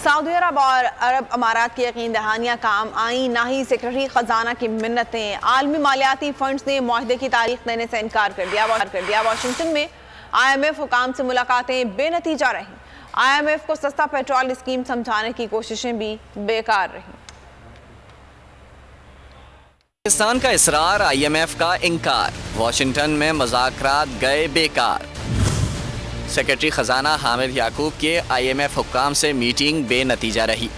Saudi अरब और अरब अमारात की यकीन दहानियाँ काम आई, ना ही सेक्रेटरी खजाना की मिन्नतें। आलमी मालियाती फंड्स ने मुआहदे की तारीख देने से इनकार कर दिया। वाशिंगटन में IMF हुकाम से मुलाकातें बेनतीजा रहीं। IMF को सस्ता पेट्रोल स्कीम समझाने की कोशिशें भी बेकार रहीं। पाकिस्तान का इसरार, IMF का इनकार। वाशिंगटन में मुज़ाकरात गए बेकार। सेक्रेटरी खजाना हामिद याकूब के IMF हुक्काम से मीटिंग बेनतीजा रही।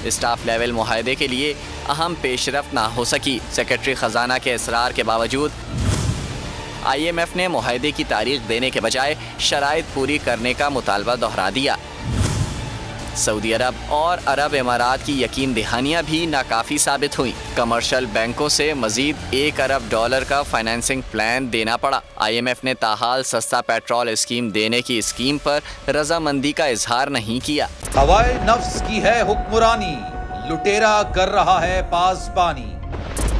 स्टाफ लेवल मुआहदे के लिए अहम पेशरफ्त ना हो सकी। सेक्रेटरी खजाना के इसरार के बावजूद IMF ने मुआहदे की तारीख देने के बजाय शराइत पूरी करने का मुतालबा दोहरा दिया। सऊदी अरब और अरब इमारात की यकीन दहानियाँ भी नाकाफ़ी साबित हुई। कमर्शियल बैंकों से मजीद $1 अरब का फाइनेंसिंग प्लान देना पड़ा। IMF ने ताहाल सस्ता पेट्रोल स्कीम देने की स्कीम पर रजामंदी का इजहार नहीं किया। हवाए नफ्स की है हुक्मरानी, लुटेरा कर रहा है पासबानी।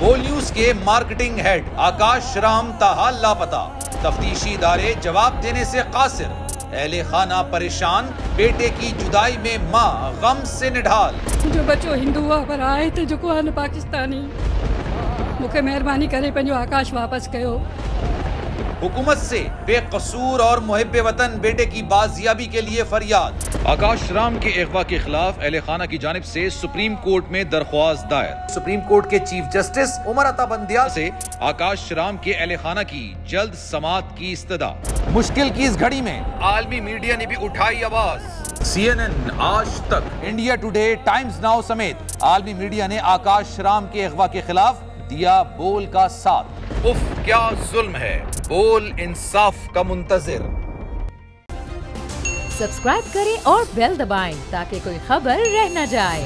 बोल न्यूज के मार्केटिंग हेड आकाश राम ताहाल लापता, तफ्तीशी इदारे जवाब देने से कासिर। अहले खाना परेशान, बेटे की जुदाई में माँ गम से निढाल। जो बच्चो हिंदू पर आए थे जो पाकिस्तानी, मुझे मेहरबानी करे पंजो आकाश वापस कयो। हुकूमत से बेकसूर और मुहिब्बे वतन बेटे की बाजियाबी के लिए फरियाद। आकाश राम के अगवा के खिलाफ अहले खाना की जानिब से सुप्रीम कोर्ट में दरख्वास्त दायर। सुप्रीम कोर्ट के चीफ जस्टिस उमर अता बंदियाल से आकाश राम के अहले खाना की जल्द समाअत की इस्तदा। मुश्किल की इस घड़ी में आलमी मीडिया ने भी उठाई आवाज। CNN, आज तक, इंडिया टुडे, टाइम्स नाउ समेत आलमी मीडिया ने आकाश राम के अगवा के खिलाफ दिया बोल का साथ। उफ क्या जुल्म है, बोल इंसाफ का मुंतजिर। सब्सक्राइब करें और बेल दबाएं ताकि कोई खबर रह न जाए।